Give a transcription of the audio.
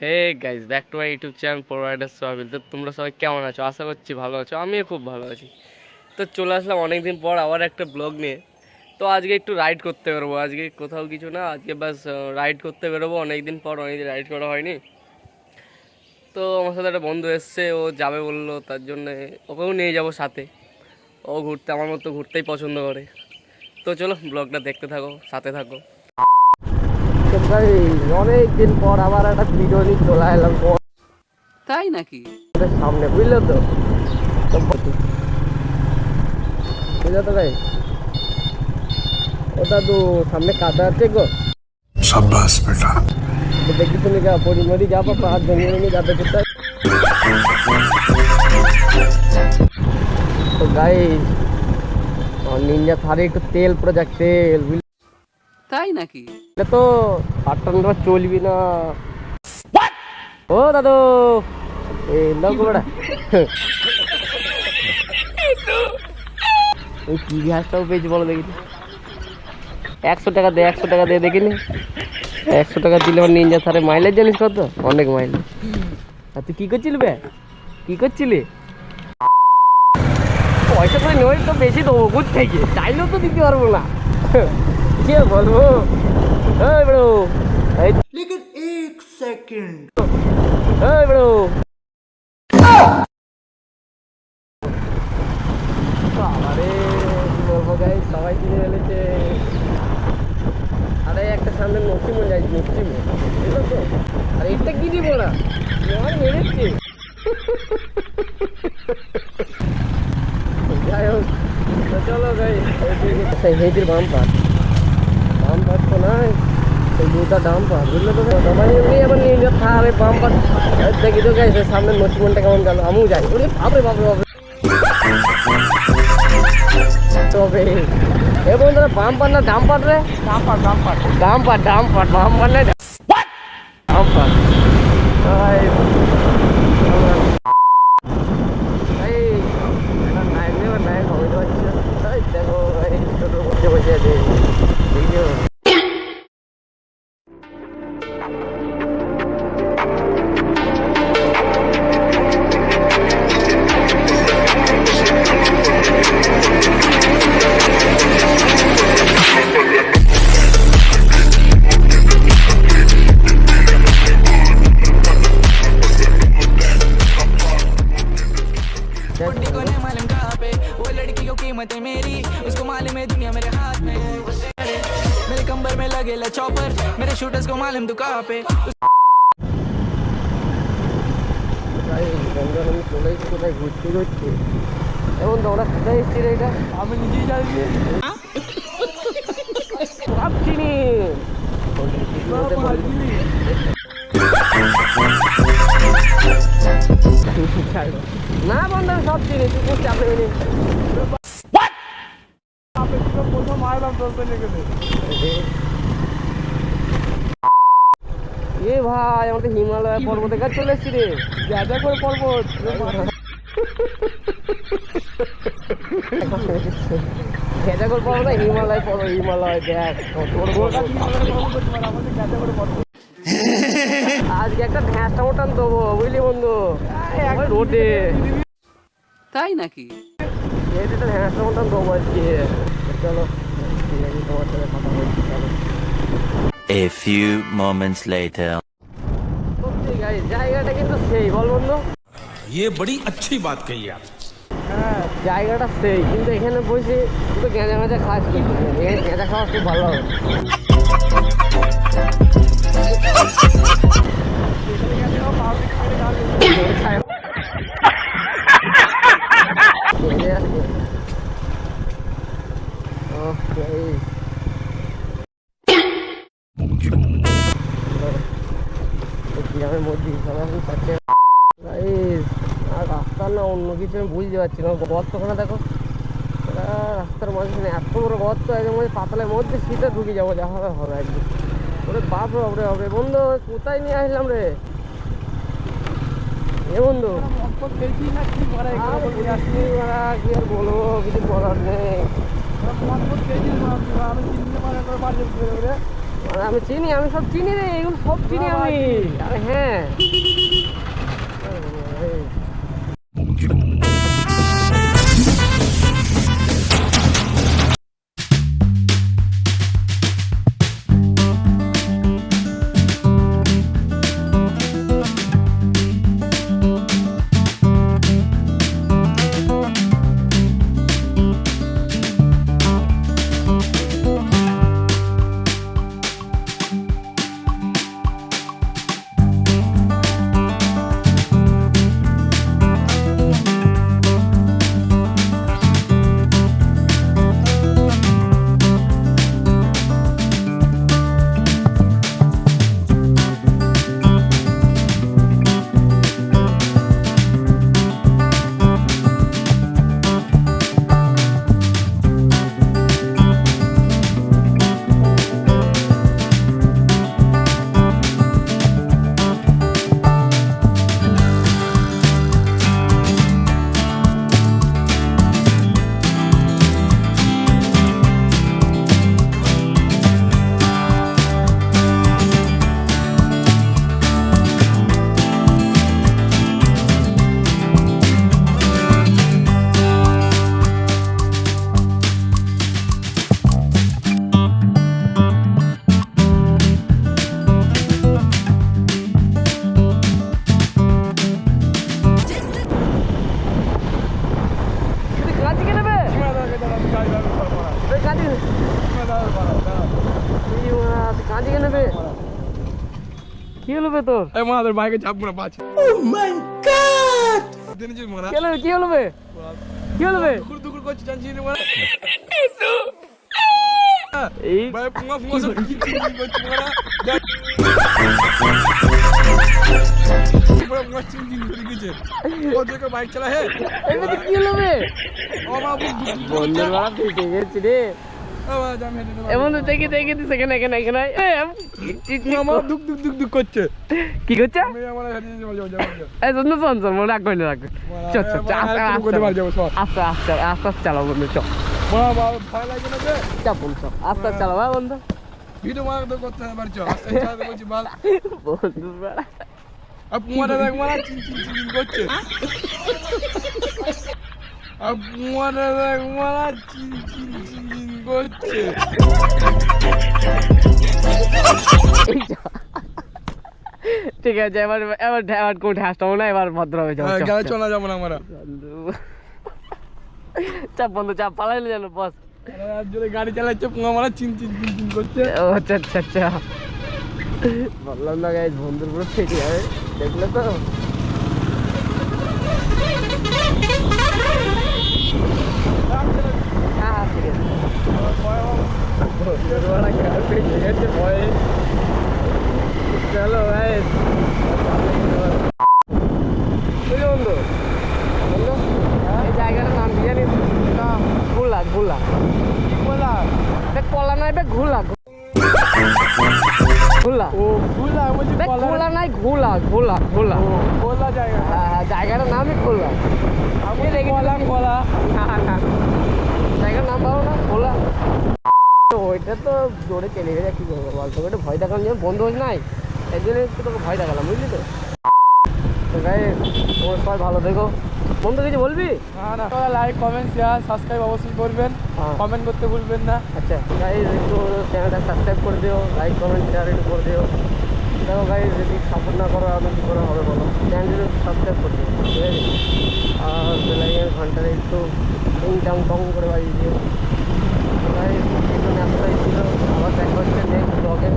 Hey guys, back to my YouTube channel provider সোহাবিল। তো তোমরা সবাই কেমন আছো? আশা করছি ভালো আছো। আমিও খুব ভালো আছি। তো চলে আসলাম অনেকদিন পর আবার একটা ব্লগ নিয়ে। তো আজকে একটু রাইড করতে বেরোবো। আজকে কোথাও কিছু না, আজকে বাস রাইড করতে বেরোবো। অনেকদিন পর, অনেকদিন রাইড করা হয়নি। তো আমার সাথে একটা বন্ধু এসছে, ও যাবে বললো, তার জন্য ওকেও নিয়ে যাবো সাথে। ও ঘুরতে আমার মতো ঘুরতেই পছন্দ করে। তো চলো ব্লগটা দেখতে থাকো, সাথে থাকো। ভাই, অনেক দিন পর আবার একটা ভিডিও নিয়ে চলে এলাম তাই নাকি? তোমাদের সামনে, বুঝলে তো? তো বুঝলে তো ভাই, ওটা তো সামনে কাদা আছে গো। शाबाश बेटा। तो देखी तुमने क्या पोड़ी मोड़ी जा पापा हाथ जंगल में जाते कुत्ता। तो गाइस, और निंजा थारे একটু তেল প্রোজেক্ট তেল, তাই নাকি? বুঝলে তো? আটটা চলবি না। ও দাদু, এই লোক বড়া ওই কি ঘাসটাও পেয়েছি বলো দেখি। 100 টাকা দে, 100 টাকা দে দেখিনি। 100 টাকা দিলে আমার নিনজা থারে মাইলেজ জানিস কত? অনেক মাইলেজ। আর তুই কি করছিলি বে? কি করছিলি? পয়সা করে নেই তো বেশি দেবো কোথ থেকে, চাইলেও তো দিতে পারবো না। কে বলবো? এই ব্রো, এই लेकिन एक सेकंड। এই ব্রো, বাবারে কি বলবো গাই, সবাই কিনে ফেলেছে। আরে একটা সামনে নসিমো যাই, নসিমো, বুঝলো তো? আর এটা কি দিব না, আমার মেরেছে। যাই হোক, তো চলো গাই, হেঁটির বাম্পার বাম্পার তো নাই, ওই দুটা ডাম্পার, বুঝলে তো? সবাই এমনি আবার নিয়ে যা থারে বাম্পার। দেখি তো গাই সামনে নসিমনটা কেমন গেল, আমিও যাই। ওরে বাপরে বাপরে বাপরে, তবে এ বন্ধুরা বাম্পার না ডাম্পার রে? Dumper dumper dumper dumper, bumper না ডাম্পার। দেখো ছোট বসে বসে আছে। बुड्ढी को नहीं मालूम कहाँ पे वो लड़की को कीमत है मेरी, उसको मालूम है दुनिया मेरे हाथ में है। मेरे कंबर में लगेला चॉपर, मेरे शूटर्स को मालूम तू कहाँ पे। কোথায় ঘুরতে ঘুরতে এমন তো ওরা কোথায় এসছি রে? এটা আমি নিজেই জানি, সব চিনি না বন্ধু, আমি সব চিনি, তুই কোনো চাপে নি। এ ভাই, আমাদের হিমালয় পর্বতের কাছে চলে এসছি রে। গাঁজা করে পর্বত, গাঁজা করে পর্বত না, হিমালয় পর্বত। হিমালয় দেখ কত বড় পর্বত। আজকে একটা ঢ্যাঁসটা মটন দেবো, বুঝলি বন্ধু? রোডে তাই নাকি? একটা ঢ্যাঁসটা মটন দেবো আজকে। চলো তোমার সাথে কথা বলছি, চলো। A few moments later. সত্যি গাই, জায়গাটা কিন্তু সেই, বল বন্ধু? ये बड़ी अच्छी बात कही आप। হ্যাঁ, জায়গাটা সেই, কিন্তু এখানে বসে তুই গেঁজা গেঁজা খাস, কিন্তু এখানে গেঁজা খাওয়া খুব ভালো হবে। গ্রামের মধ্যে আর রাস্তা না অন্য কিছু আমি বুঝতে পারছি না। গর্তখানে দেখো, রাস্তার মাঝখানে এত বড় গর্ত, একদম পাতলের মধ্যে শীতে ঢুকে যাবো, যা হবে হবে একদম। ওরে বাপ রে বাপরে বাপরে, বন্ধু কোথায় নিয়ে আসলাম রে? এ বন্ধু কি আর বলবো, কিছু বলার নেই। আরে আমি চিনি, আমি সব চিনি রে, এগুলো সব চিনি আমি। আরে হ্যাঁ, কাঁচি কে নেবে? কাঁচি কাঁচি কে নেবে? কি হলো বে তোর? এই মাদের বাইকে চাপবো না বাঁচ কেন কি হলো বে? কি হলো বে? দুকুর দুকুর করছি জানছি রে মারা এই ভাই পুঙ্গা পুঙ্গা সব কি করছি মারা পুরো পুঙ্গা চিনচিন করে গেছে ও দেখো বাইক চালা হে এমনি কি হলো বে? ও বাবু বন্ধুর বাড়া ফেটে গেছি রে। ও বাবা জাম হেঁটে এমন তো দেখি দেখি সেখানে এখানে এখানে আমার দুক দুক দুক দুক করছে কি করছে? আমি আমার হেঁটে যাবো যাবো এই শোন শোন শোন মনে রাখবেন রাখবেন। চল চল চল, আস্তে আস্তে আস্তে আস্তে আস্তে চালাও বন্ধু, চল বাবা বাবা ভয় লাগে না বে চাপ বন্ধু, চল আস্তে আস্তে চালাও হ্যাঁ বন্ধু। ভিডিও মারা তো করতে হবে বাড়ি চল আস্তে চালাতে বলছি বাল বন্ধুর বাড়া আর পুঙ্গাটা দেখ মারা চিন চিন চিন করছে আর পুঙ্গাটা দেখ মারা চিন চিন চিন করছে ঠিক আছে, এবার এবার এবার কোন হাসতাম না, এবার ভদ্র হয়ে যাবো। গাড়ি চলা যাবো না আমরা চাপ বন্ধু, চাপ পালাইলে জানো বস। আর জোরে গাড়ি চালাচ্ছে পুঙ্গা মারা চিন চিন চিন চিন করছে ও আচ্ছা আচ্ছা আচ্ছা, বললাম না গাইজ বন্ধুর পুরো ফেটে যাবে, দেখলে তো। হ্যাঁ ঠিক আছে, বন্ধুর বাড়া গাড়ি ফেটে গেছে ভয়ে। চলো গাইজ বন্ধু, বন্ধু এই জায়গাটার নাম কি জানিস? ঘোলা ঘোলা কলা নাই বে, ঘোলা ঘোলা ও ভুলা বলছি ঘোলা নাই, ঘোলা ঘোলা ঘোলা। কোলা জায়গা হ্যাঁ জায়গাটার নামই ঘোলা। আমি কলা কলা না না জায়গার নাম পাবো না, ঘোলা। তো ওইটা তো জোরে চলে গেছে, কি করবো বলতো, ওইটা ভয় দেখালাম যে বন্ধু হয়ে নাই, এই জন্য একটু তোকে ভয় দেখালাম, বুঝলি তো। তো গাই তোমার সবাই ভালো দেখো বন্ধু, কিছু বলবি? না না লাইক কমেন্ট শেয়ার সাবস্ক্রাইব অবশ্যই করবেন, হ্যাঁ। কমেন্ট করতে ভুলবেন না। আচ্ছা গাইজ একটু চ্যানেলটা সাবস্ক্রাইব করে দিও, লাইক কমেন্ট শেয়ার একটু করে দিও। দেখো গাইজ যদি সাপোর্ট না করো আমি কী করে হবে বলো, চ্যানেলটা সাবস্ক্রাইব করে দিও, ঠিক আছে। আর বেলাইয়ের ঘন্টাটা একটু টং টং করে বাজিয়ে দিও। গাইজ একটু ব্যস্তই ছিল, আবার দেখা হচ্ছে নেক্সট ব্লগে।